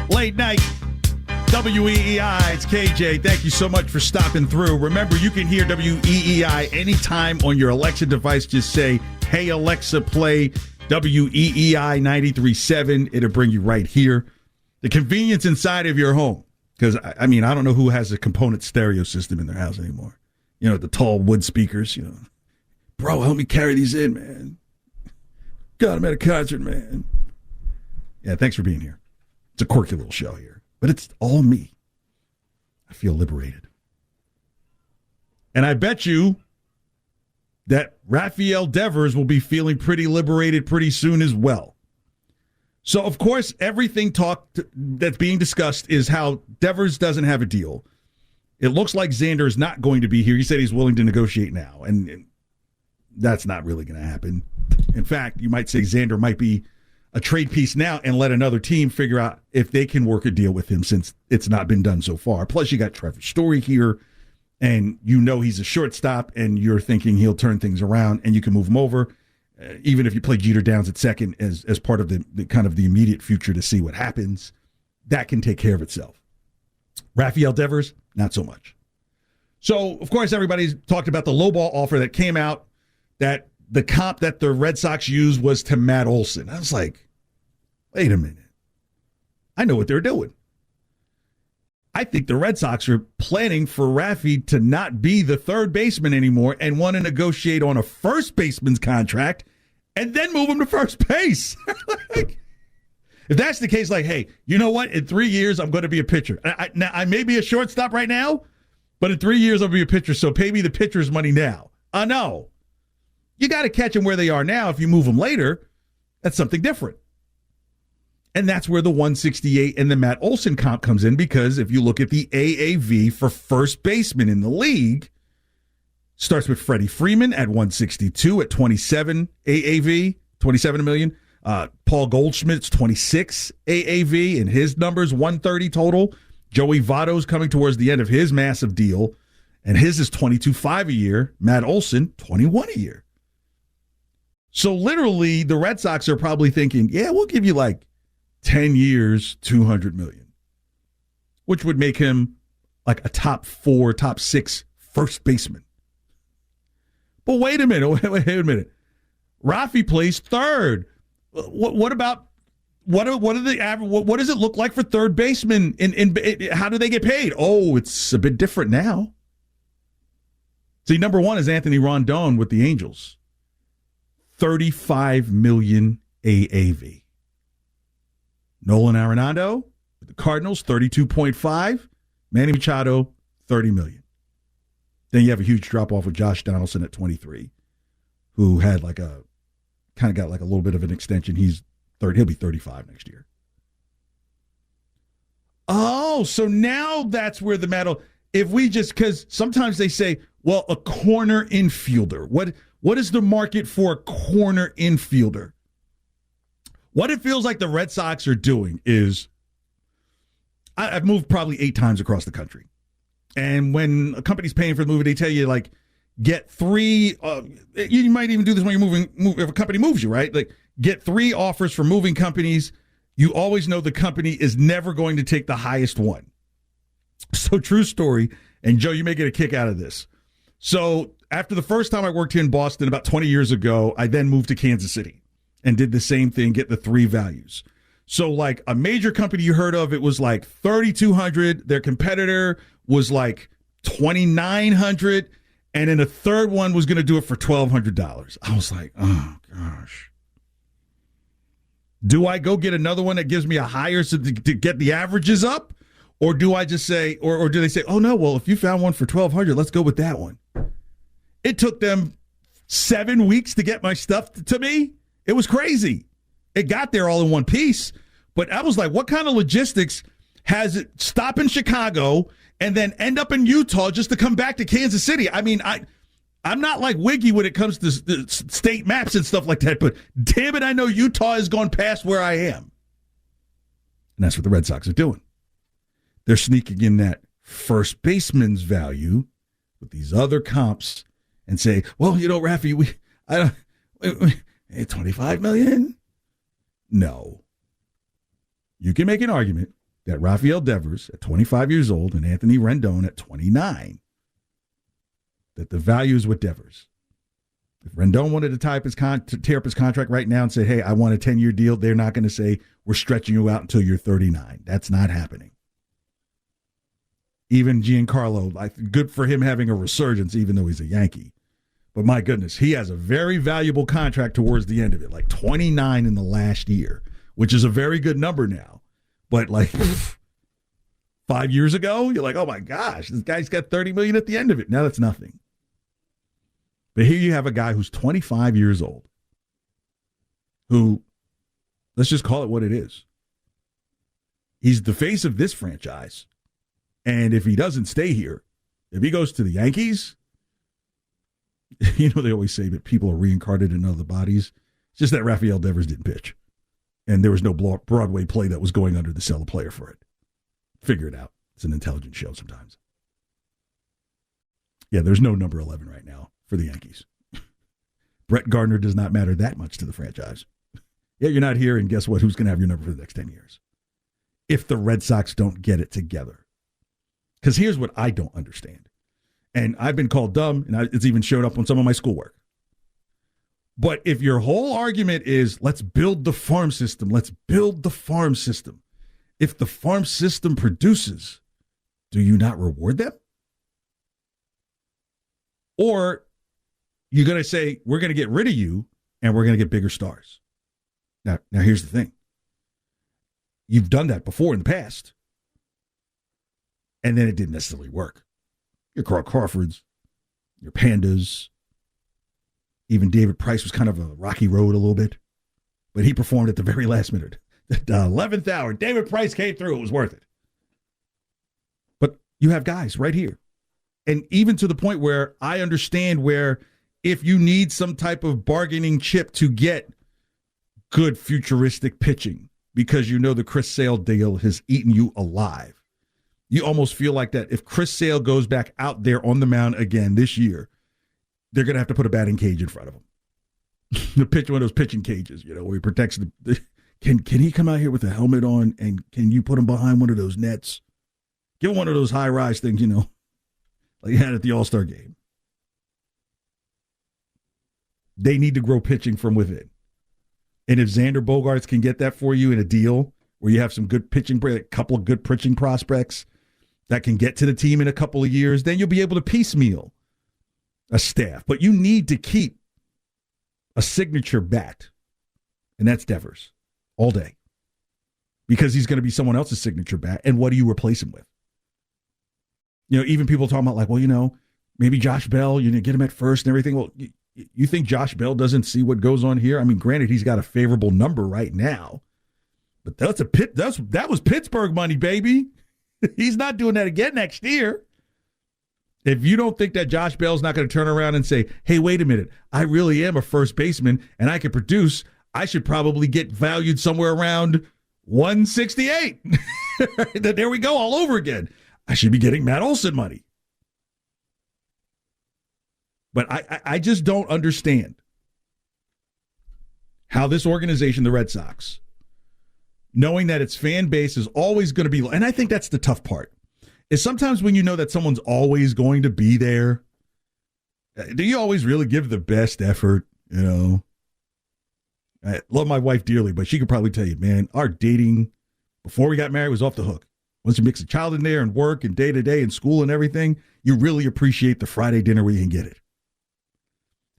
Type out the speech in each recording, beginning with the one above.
Late night. WEEI, it's KJ. Thank you so much for stopping through. Remember, you can hear WEEI anytime on your Alexa device. Just say, hey, Alexa, play WEEI 93.7. It'll bring you right here. The convenience inside of your home. Because, I mean, I don't know who has a component stereo system in their house anymore. You know, the tall wood speakers, you know. Bro, help me carry these in, man. God, I'm at a concert, man. Yeah, thanks for being here. It's a quirky little show here. But it's all me. I feel liberated. And I bet you that Rafael Devers will be feeling pretty liberated pretty soon as well. So, of course, everything that's being discussed is how Devers doesn't have a deal. It looks like Xander is not going to be here. He said he's willing to negotiate now, and that's not really going to happen. In fact, you might say Xander might be a trade piece now and let another team figure out if they can work a deal with him since it's not been done so far. Plus, you got Trevor Story here, and you know he's a shortstop, and you're thinking he'll turn things around, and you can move him over, even if you play Jeter Downs at second as part of the kind of the immediate future to see what happens. That can take care of itself. Rafael Devers, not so much. So, of course, everybody's talked about the lowball offer that came out, that the comp that the Red Sox used was to Matt Olson. I was like, wait a minute. I know what they're doing. I think the Red Sox are planning for Rafi to not be the third baseman anymore and want to negotiate on a first baseman's contract and then move him to first base. Like, if that's the case, like, hey, you know what? In 3 years, I'm going to be a pitcher. Now, I may be a shortstop right now, but in 3 years, I'll be a pitcher, so pay me the pitcher's money now. No. You got to catch them where they are now. If you move them later, that's something different. And that's where the 168 and the Matt Olson comp comes in, because if you look at the AAV for first baseman in the league, starts with Freddie Freeman at 162 at 27 AAV, 27 million. Paul Goldschmidt's 26 AAV, and his numbers 130 total. Joey Votto's coming towards the end of his massive deal, and his is 22.5 a year. Matt Olson, 21 a year. So literally, the Red Sox are probably thinking, yeah, we'll give you like 10 years, $200 million, which would make him like a top 4, top 6 first baseman. But wait a minute, wait a minute. Rafi plays third. What about what are the average? What does it look like for third baseman? How do they get paid? Oh, it's a bit different now. See, number one is Anthony Rondon with the Angels. 35 million AAV. Nolan Arenado with the Cardinals, 32.5. Manny Machado, 30 million. Then you have a huge drop off with Josh Donaldson at 23, who had got a little bit of an extension. He'll be 35 next year. Oh, so now that's where the metal. Because sometimes they say, well, a corner infielder. What is the market for a corner infielder? What it feels like the Red Sox are doing is, I've moved probably 8 times across the country. And when a company's paying for the movie, they tell you, like, get 3, you might even do this when you're moving, if a company moves you, right? Like, get 3 offers from moving companies. You always know the company is never going to take the highest one. So, true story. And Joe, you may get a kick out of this. So, after the first time I worked here in Boston about 20 years ago, I then moved to Kansas City and did the same thing, get the 3 values. So, like, a major company you heard of, it was like $3,200. Their competitor was like $2,900. And then a third one was going to do it for $1,200. I was like, oh, gosh. Do I go get another one that gives me a higher to get the averages up? Or do I just say, or do they say, oh, no, well, if you found one for $1,200, let's go with that one. It took them 7 weeks to get my stuff to me. It was crazy. It got there all in one piece. But I was like, what kind of logistics has it stop in Chicago and then end up in Utah just to come back to Kansas City? I mean, I'm not like Wiggy when it comes to state maps and stuff like that, but damn it, I know Utah has gone past where I am. And that's what the Red Sox are doing. They're sneaking in that first baseman's value with these other comps and say, well, you know, Rafi, $25 million? No. You can make an argument that Rafael Devers at 25 years old and Anthony Rendon at 29, that the value is with Devers. If Rendon wanted to tear up his contract right now and say, hey, I want a 10-year deal, they're not going to say, we're stretching you out until you're 39. That's not happening. Even Giancarlo, good for him having a resurgence, even though he's a Yankee. But my goodness, he has a very valuable contract towards the end of it, like 29 in the last year, which is a very good number now. But like 5 years ago, you're like, oh my gosh, this guy's got $30 million at the end of it. Now that's nothing. But here you have a guy who's 25 years old who, let's just call it what it is. He's the face of this franchise. And if he doesn't stay here, if he goes to the Yankees, they always say that people are reincarnated in other bodies. It's just that Rafael Devers didn't pitch. And there was no Broadway play that was going under to sell a player for it. Figure it out. It's an intelligent show sometimes. Yeah, there's no number 11 right now for the Yankees. Brett Gardner does not matter that much to the franchise. Yeah, you're not here, and guess what? Who's going to have your number for the next 10 years? If the Red Sox don't get it together. Because here's what I don't understand. And I've been called dumb, and it's even showed up on some of my schoolwork. But if your whole argument is, let's build the farm system, if the farm system produces, do you not reward them? Or you're going to say, we're going to get rid of you and we're going to get bigger stars. Now here's the thing. You've done that before in the past. And then it didn't necessarily work. Your Carl Crawfords, your Pandas, even David Price was kind of a rocky road a little bit. But he performed at the very last minute. At the 11th hour, David Price came through. It was worth it. But you have guys right here. And even to the point where I understand where if you need some type of bargaining chip to get good futuristic pitching because you know the Chris Sale deal has eaten you alive, you almost feel like that if Chris Sale goes back out there on the mound again this year, they're going to have to put a batting cage in front of him. One of those pitching cages, where he protects the Can he come out here with a helmet on, and can you put him behind one of those nets? Give him one of those high-rise things, like you had at the All-Star game. They need to grow pitching from within. And if Xander Bogaerts can get that for you in a deal where you have some good pitching, a couple of good pitching prospects that can get to the team in a couple of years, then you'll be able to piecemeal a staff. But you need to keep a signature bat, and that's Devers, all day. Because he's going to be someone else's signature bat, and what do you replace him with? Even people talking about maybe Josh Bell, get him at first and everything. Well, you think Josh Bell doesn't see what goes on here? I mean, granted, he's got a favorable number right now, but that was Pittsburgh money, baby. He's not doing that again next year. If you don't think that Josh Bell's not going to turn around and say, hey, wait a minute, I really am a first baseman and I can produce, I should probably get valued somewhere around 168. There we go, all over again. I should be getting Matt Olson money. But I just don't understand how this organization, the Red Sox, knowing that its fan base is always going to be, and I think that's the tough part, is sometimes when you know that someone's always going to be there, do you always really give the best effort? I love my wife dearly, but she could probably tell you, man, our dating before we got married was off the hook. Once you mix a child in there and work and day-to-day and school and everything, you really appreciate the Friday dinner where you can get it.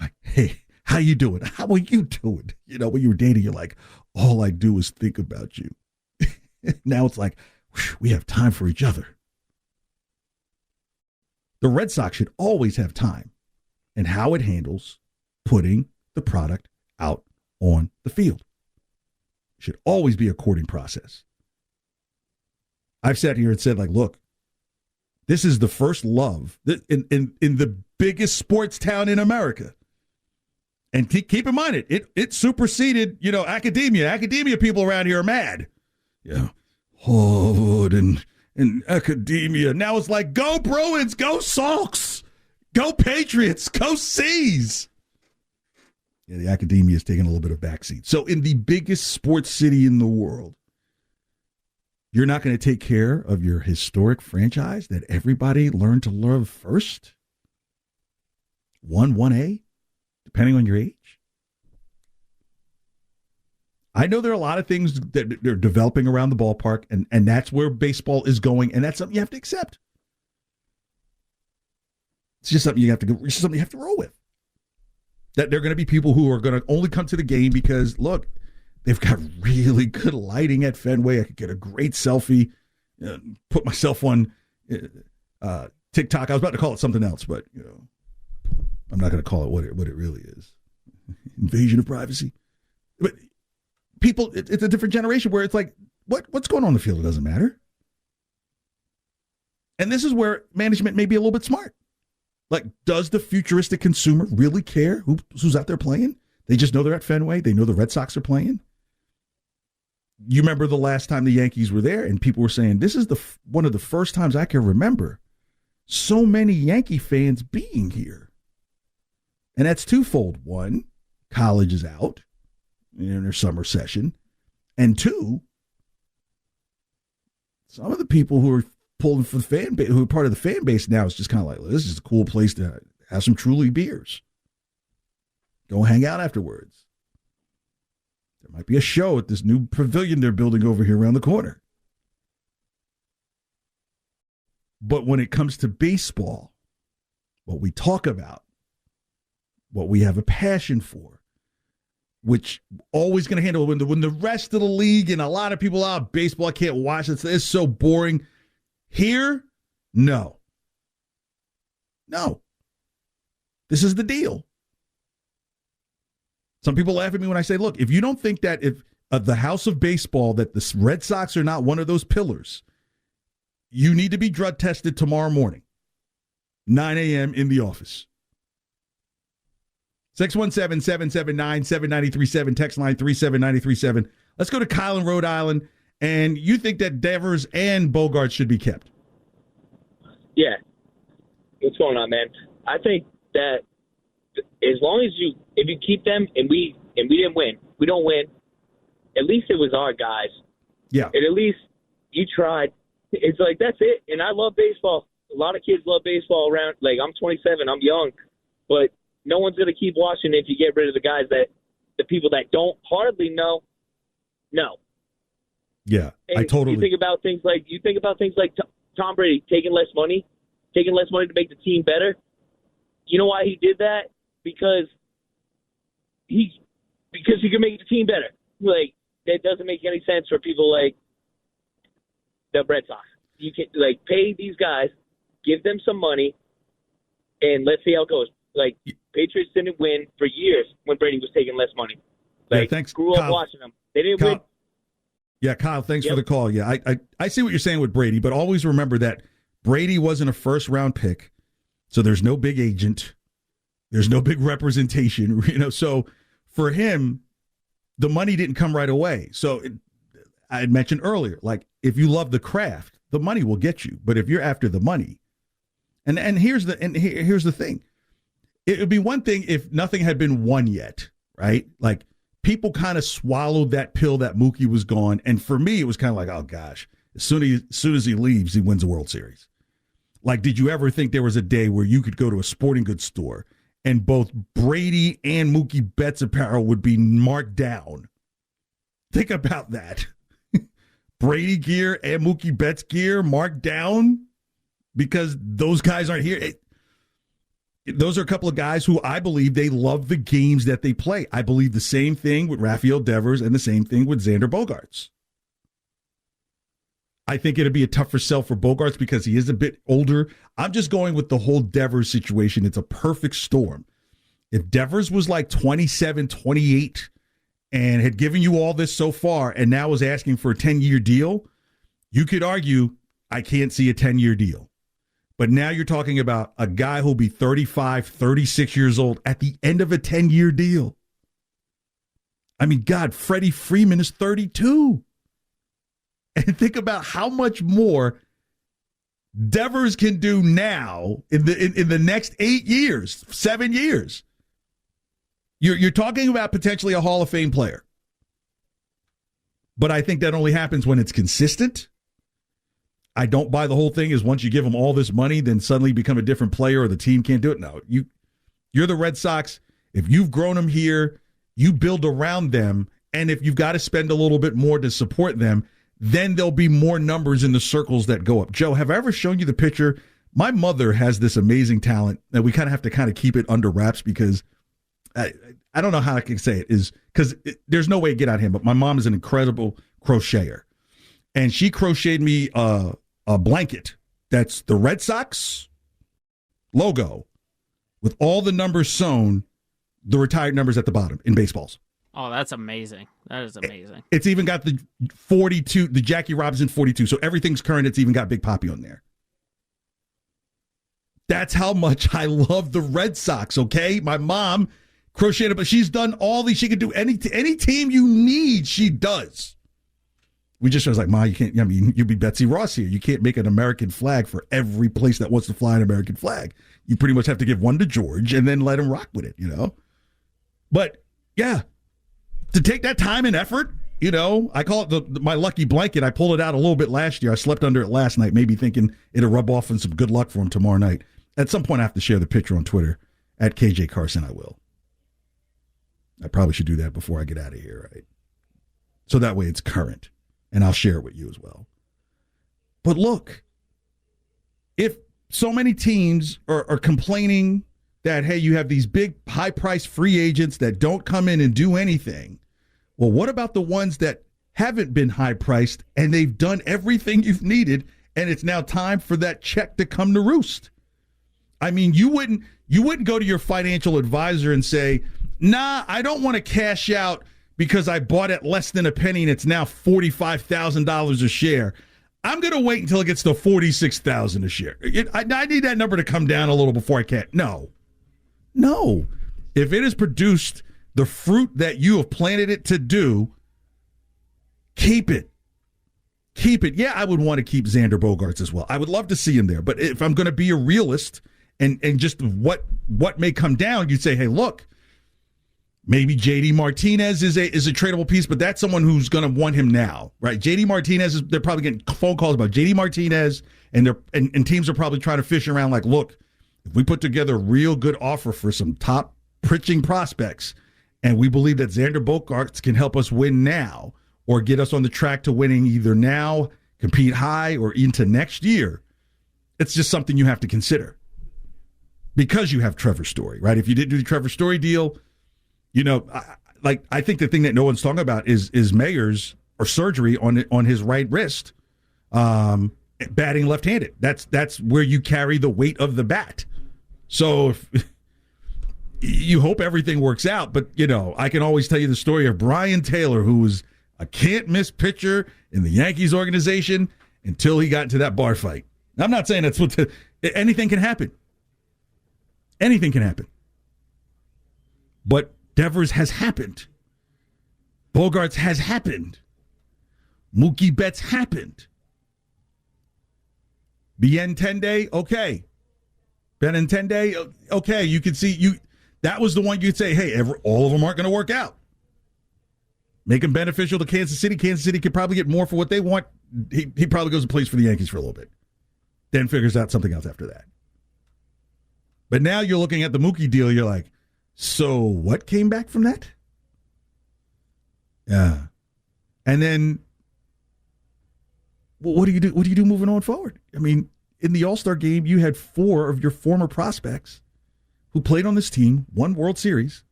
Like, hey, how you doing? How are you doing? When you were dating, you're like, all I do is think about you. Now it's like, we have time for each other. The Red Sox should always have time in how it handles putting the product out on the field. It should always be a courting process. I've sat here and said, look, this is the first love in the biggest sports town in America. And keep in mind, it superseded, academia. Academia people around here are mad. Harvard and academia. Now it's like, go Bruins, go Sox, go Patriots, go C's. Yeah, the academia is taking a little bit of backseat. So in the biggest sports city in the world, You're not going to take care of your historic franchise that everybody learned to love first? 1A, depending on your age? I know there are a lot of things that they're developing around the ballpark, and that's where baseball is going, and that's something you have to accept. It's just something you have to roll with. That there are going to be people who are going to only come to the game because, look, they've got really good lighting at Fenway. I could get a great selfie, put myself on TikTok. I was about to call it something else, but I'm not going to call it what it really is. Invasion of privacy. But people, it's a different generation where it's like, what's going on in the field? It doesn't matter. And this is where management may be a little bit smart. Like, does the futuristic consumer really care who's out there playing? They just know they're at Fenway. They know the Red Sox are playing. You remember the last time the Yankees were there, and people were saying, this is one of the first times I can remember so many Yankee fans being here. And that's twofold. One, college is out in their summer session. And two, some of the people who are pulling for the fan base, who are part of the fan base now, is just kind of like, this is a cool place to have some Truly beers. Go hang out afterwards. There might be a show at this new pavilion they're building over here around the corner. But when it comes to baseball, what we talk about, what we have a passion for, which always going to handle when the rest of the league and a lot of people out, baseball, I can't watch it. It's so boring. Here, no. This is the deal. Some people laugh at me when I say, look, if you don't think that if the house of baseball, that the Red Sox are not one of those pillars, you need to be drug tested tomorrow morning, 9 a.m. in the office. 617-779-7937, text line 37937. Let's go to Kyle in Rhode Island. And you think that Devers and Bogert should be kept? Yeah. What's going on, man? I think that as long as if you keep them and we didn't win, we don't win, at least it was our guys. Yeah. And at least you tried. It's like, that's it. And I love baseball. A lot of kids love baseball around. Like, I'm 27. I'm young. But no one's going to keep watching if you get rid of the guys the people that don't hardly know. No. Yeah, and I totally. You think about things like Tom Brady taking less money to make the team better. You know why he did that? Because he could make the team better. Like, that doesn't make any sense for people like the Red Sox. You can pay these guys, give them some money, and let's see how it goes. Like, Patriots didn't win for years when Brady was taking less money. Yeah, thanks. Grew up watching them. They didn't win. Yeah, Kyle, thanks for the call. Yeah, I see what you're saying with Brady, but always remember that Brady wasn't a first-round pick, so there's no big agent. There's no big representation. So for him, the money didn't come right away. So I had mentioned earlier, like, if you love the craft, the money will get you. But if you're after the money, and here's the thing. It would be one thing if nothing had been won yet, right? Like, people kind of swallowed that pill that Mookie was gone. And for me, it was kind of like, oh, gosh, as soon as he leaves, he wins the World Series. Like, did you ever think there was a day where you could go to a sporting goods store and both Brady and Mookie Betts apparel would be marked down? Think about that. Brady gear and Mookie Betts gear marked down because those guys aren't here. Those are a couple of guys who I believe they love the games that they play. I believe the same thing with Rafael Devers and the same thing with Xander Bogaerts. I think it'd be a tougher sell for Bogaerts because he is a bit older. I'm just going with the whole Devers situation. It's a perfect storm. If Devers was like 27, 28 and had given you all this so far and now was asking for a 10-year deal, you could argue I can't see a 10-year deal. But now you're talking about a guy who'll be 35, 36 years old at the end of a 10-year deal. I mean, God, Freddie Freeman is 32. And think about how much more Devers can do now in the next 8 years, 7 years. You're talking about potentially a Hall of Fame player. But I think that only happens when it's consistent I don't buy the whole thing is once you give them all this money, then suddenly become a different player or the team can't do it. No, you're the Red Sox. If you've grown them here, you build around them. And if you've got to spend a little bit more to support them, then there'll be more numbers in the circles that go up. Joe, have I ever shown you the picture? My mother has this amazing talent that we kind of have to kind of keep it under wraps because I don't know how I can say it is because there's no way to get out of him. But my mom is an incredible crocheter. And she crocheted me a blanket that's the Red Sox logo with all the numbers sewn, the retired numbers at the bottom in baseballs. Oh, that's amazing. That is amazing. It's even got the 42, the Jackie Robinson 42. So everything's current. It's even got Big Papi on there. That's how much I love the Red Sox, okay? My mom crocheted, but she's done all these. She can do any team you need, she does. We just was like, Ma, you can't, I mean, you'd be Betsy Ross here. You can't make an American flag for every place that wants to fly an American flag. You pretty much have to give one to George and then let him rock with it, you know? But, yeah, to take that time and effort, you know, I call it my lucky blanket. I pulled it out a little bit last year. I slept under it last night, maybe thinking it'll rub off and some good luck for him tomorrow night. At some point, I have to share the picture on Twitter. At KJ Carson, I will. I probably should do that before I get out of here, right? So that way it's current, and I'll share it with you as well. But look, if so many teams are complaining that, hey, you have these big, high-priced free agents that don't come in and do anything, well, what about the ones that haven't been high-priced and they've done everything you've needed, and it's now time for that check to come to roost? I mean, you wouldn't go to your financial advisor and say, nah, I don't want to cash out because I bought at less than a penny and it's now $45,000 a share. I'm going to wait until it gets to $46,000 a share. I need that number to come down a little before I can. No. If it has produced the fruit that you have planted it to do, keep it. Yeah, I would want to keep Xander Bogaerts as well. I would love to see him there. But if I'm going to be a realist and just what may come down, you'd say, hey, look, maybe J.D. Martinez is a tradable piece, but that's someone who's going to want him now, right? J.D. Martinez, they're probably getting phone calls about J.D. Martinez, and teams are probably trying to fish around like, look, if we put together a real good offer for some top pitching prospects, and we believe that Xander Bogaerts can help us win now or get us on the track to winning either now, compete high, or into next year, it's just something you have to consider. Because you have Trevor Story, right? If you didn't do the Trevor Story deal, you know, I think the thing that no one's talking about is Mayer's or surgery on his right wrist, batting left-handed. That's where you carry the weight of the bat. So you hope everything works out, but you know, I can always tell you the story of Brian Taylor, who was a can't-miss pitcher in the Yankees organization until he got into that bar fight. Now, I'm not saying that's anything can happen. Anything can happen. But Devers has happened. Bogaerts has happened. Mookie Betts happened. Benintendi, okay. Benintendi, okay. You can see that was the one you'd say, hey, all of them aren't going to work out. Make them beneficial to Kansas City. Kansas City could probably get more for what they want. He probably goes and plays for the Yankees for a little bit. Then figures out something else after that. But now you're looking at the Mookie deal, you're like, so what came back from that? Yeah. And then what do you do? What do you do moving on forward? I mean, in the All-Star game, you had 4 of your former prospects who played on this team, won World Series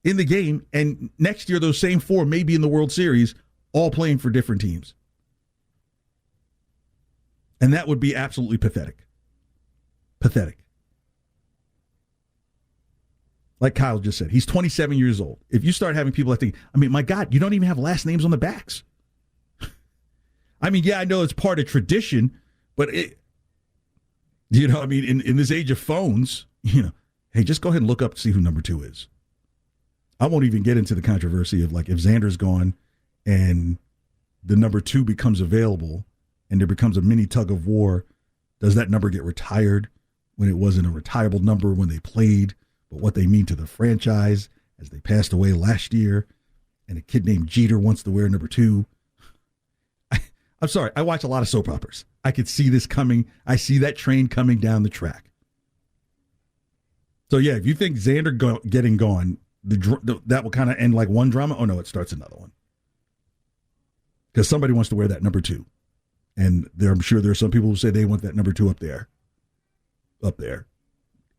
in the game, and next year those same 4 may be in the World Series, all playing for different teams. And that would be absolutely pathetic. Pathetic. Like Kyle just said, he's 27 years old. If you start having people that think, I mean, my God, you don't even have last names on the backs. I mean, yeah, I know it's part of tradition, but in this age of phones, hey, just go ahead and look up to see who number 2 is. I won't even get into the controversy of like if Xander's gone and the number 2 becomes available and there becomes a mini tug of war, does that number get retired when it wasn't a retireable number when they played? But what they mean to the franchise as they passed away last year, and a kid named Jeter wants to wear number 2. I'm sorry. I watch a lot of soap operas. I could see this coming. I see that train coming down the track. So, yeah, if you think Xander getting gone, that will kind of end like one drama. Oh, no, it starts another one. Because somebody wants to wear that number 2. And I'm sure there are some people who say they want that number 2 up there.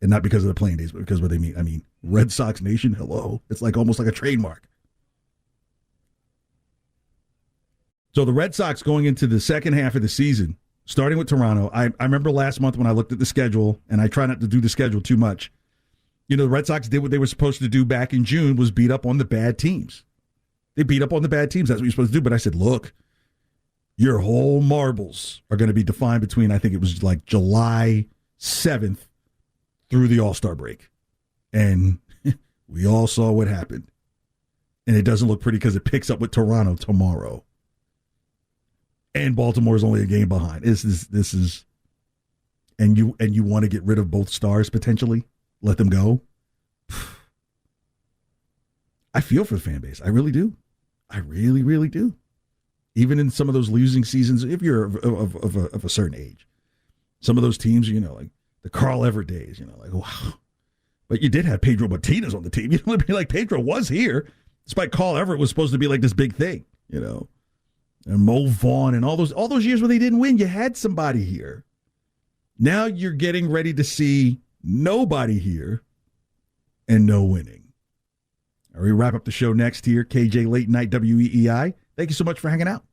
And not because of the playing days, but because of what they mean. I mean, Red Sox Nation, hello. It's like almost like a trademark. So the Red Sox going into the second half of the season, starting with Toronto, I remember last month when I looked at the schedule, and I try not to do the schedule too much. You know, the Red Sox did what they were supposed to do back in June, was beat up on the bad teams. They beat up on the bad teams. That's what you're supposed to do. But I said, look, your whole marbles are going to be defined between, I think it was like July 7th through the All-Star break. And we all saw what happened. And it doesn't look pretty because it picks up with Toronto tomorrow. And Baltimore is only a game behind. This is, and you want to get rid of both stars potentially, let them go. I feel for the fan base. I really do. I really, really do. Even in some of those losing seasons, if you're of a certain age, some of those teams, you know, like the Carl Everett days, you know, like wow. But you did have Pedro Martinez on the team. You know what I mean? Like Pedro was here, despite Carl Everett was supposed to be like this big thing, you know. And Mo Vaughn and all those years where they didn't win, you had somebody here. Now you're getting ready to see nobody here and no winning. All right, we wrap up the show next here. KJ Late Night WEEI. Thank you so much for hanging out.